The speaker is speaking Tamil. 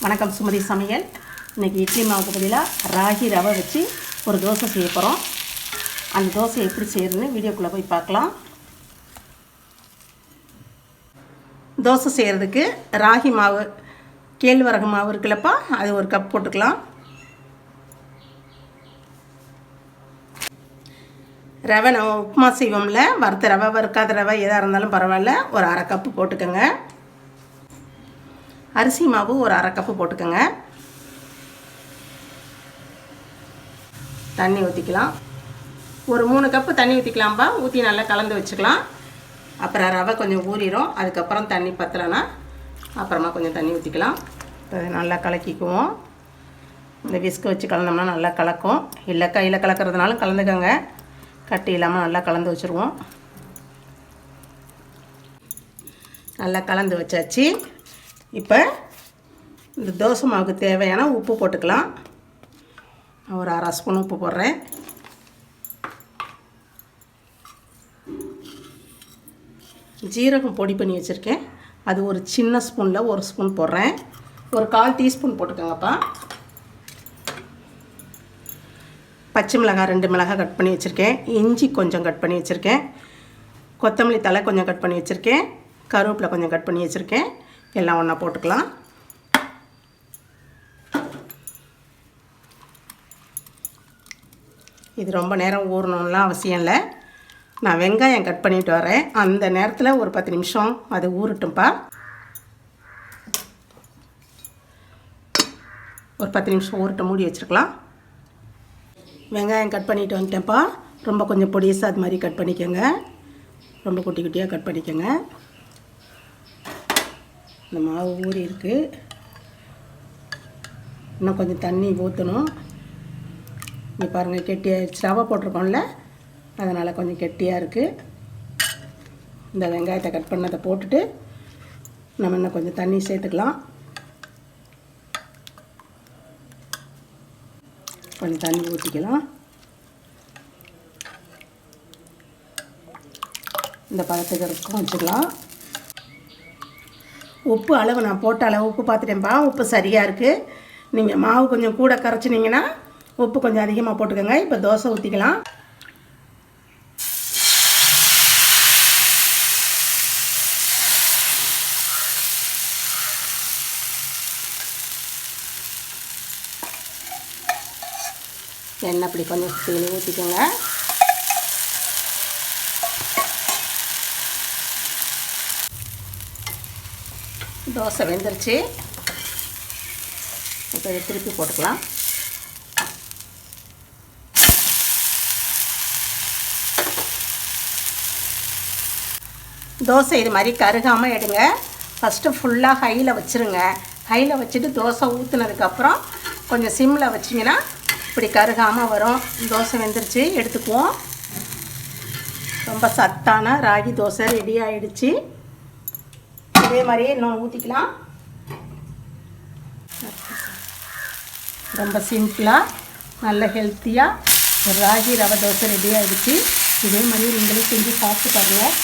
வணக்கம் சுமதி சமையல். இன்றைக்கி இட்லி மாவுக்கு பதிலாக ராகி ரவை வச்சு ஒரு தோசை செய்ய போகிறோம். அந்த தோசை எப்படி செய்யறதுன்னு வீடியோக்குள்ளே போய் பார்க்கலாம். தோசை செய்கிறதுக்கு ராகி மாவு, கேழ்வரகு மாவு இருக்குல்லப்பா, அது ஒரு கப் போட்டுக்கலாம். ரவை நம்ம உப்புமா செய்வோம்ல, வறுத்த ரவை வறுக்காத ரவை எதாக இருந்தாலும் பரவாயில்ல, ஒரு அரை கப்பு போட்டுக்கோங்க. அரிசி மாவு ஒரு அரை கப்பு போட்டுக்கோங்க. தண்ணி ஊற்றிக்கலாம். ஒரு 3 கப்பு தண்ணி ஊற்றிக்கலாம்ப்பா. ஊற்றி நல்லா கலந்து வச்சுக்கலாம். அப்புறம் ரவை கொஞ்சம் ஊறிடும். அதுக்கப்புறம் தண்ணி பத்தலைன்னா அப்புறமா கொஞ்சம் தண்ணி ஊற்றிக்கலாம். நல்லா கலக்கிக்குவோம். இந்த விஸ்கு வச்சு கலந்தோம்னா நல்லா கலக்கும். இல்லை கையில் கலக்கிறதுனாலும் கலந்துக்கோங்க. கட்டி இல்லாமல் நல்லா கலந்து வச்சுருவோம். நல்லா கலந்து வச்சாச்சு. இப்போ இந்த தோசை மாவுக்கு தேவையான உப்பு போட்டுக்கலாம். ஒரு அரை ஸ்பூன் உப்பு போடுறேன். ஜீரகம் பொடி பண்ணி வச்சுருக்கேன், அது ஒரு சின்ன ஸ்பூனில் 1 ஸ்பூன் போடுறேன். ஒரு 1/4 டீஸ்பூன் போட்டுக்கோங்கப்பா. பச்சை மிளகாய் 2 மிளகாய் கட் பண்ணி வச்சுருக்கேன். இஞ்சி கொஞ்சம் கட் பண்ணி வச்சுருக்கேன். கொத்தமல்லி தழை கொஞ்சம் கட் பண்ணி வச்சுருக்கேன். கருவேப்பிலை கொஞ்சம் கட் பண்ணி வச்சுருக்கேன். எல்லாம் ஒன்றா போட்டுக்கலாம். இது ரொம்ப நேரம் ஊறணும்லாம் அவசியம் இல்லை. நான் வெங்காயம் கட் பண்ணிட்டு வரேன். அந்த நேரத்தில் ஒரு 10 நிமிஷம் அது ஊறட்டும்ப்பா. ஒரு 10 நிமிஷம் ஊறட்ட மூடி வச்சுருக்கலாம். வெங்காயம் கட் பண்ணிட்டு வந்துட்டேன்ப்பா. ரொம்ப கொஞ்சம் பொடிசாக அது மாதிரி கட் பண்ணிக்கோங்க. ரொம்ப குட்டி குட்டியாக கட் பண்ணிக்கோங்க. இந்த மாவு ஊறி இருக்குது. இன்னும் கொஞ்சம் தண்ணி ஊற்றணும். இங்கே பாருங்கள், கெட்டியாகிடுச்சு. ரவை போட்டிருக்கோம்ல, அதனால் கொஞ்சம் கெட்டியாக இருக்குது. இந்த வெங்காயத்தை கட் பண்ணதை போட்டுட்டு நம்ம இன்னும் கொஞ்சம் தண்ணி சேர்த்துக்கலாம். கொஞ்சம் தண்ணி ஊற்றிக்கலாம். இந்த பழத்துக்கு இருக்கும் வச்சுக்கலாம். உப்பு அளவு நான் போட்ட அளவு உப்பு பார்த்துட்டேன்ப்பா. உப்பு சரியாக இருக்குது. நீங்கள் மாவு கொஞ்சம் கூட கரைச்சினிங்கன்னா உப்பு கொஞ்சம் அதிகமாக போட்டுக்கோங்க. இப்போ தோசை ஊற்றிக்கலாம். எண்ணெய் அப்படி கொஞ்சம் சுற்றி ஊற்றிக்கோங்க. தோசை வெந்துருச்சு. இப்போ இதை திருப்பி போட்டுக்கலாம். தோசை இது மாதிரி கருகாமல் எடுங்க. ஃபஸ்ட்டு ஃபுல்லாக ஹையில் வச்சுருங்க. ஹையில் வச்சுட்டு தோசை ஊற்றுனதுக்கப்புறம் கொஞ்சம் சிம்மில் வச்சிங்கன்னா இப்படி கருகாமல் வரும். தோசை வெந்துருச்சு, எடுத்துக்குவோம். ரொம்ப சத்தான ராகி தோசை ரெடி ஆகிடுச்சு. இதே மாதிரியே இன்னும் ஊற்றிக்கலாம். ரொம்ப சிம்பிளாக நல்ல ஹெல்த்தியாக ராகி ரவை தோசை ரெடி ஆகிடுச்சு. இதே மாதிரி நீங்களும் செஞ்சு சாப்பிட்டு பாருங்கள்.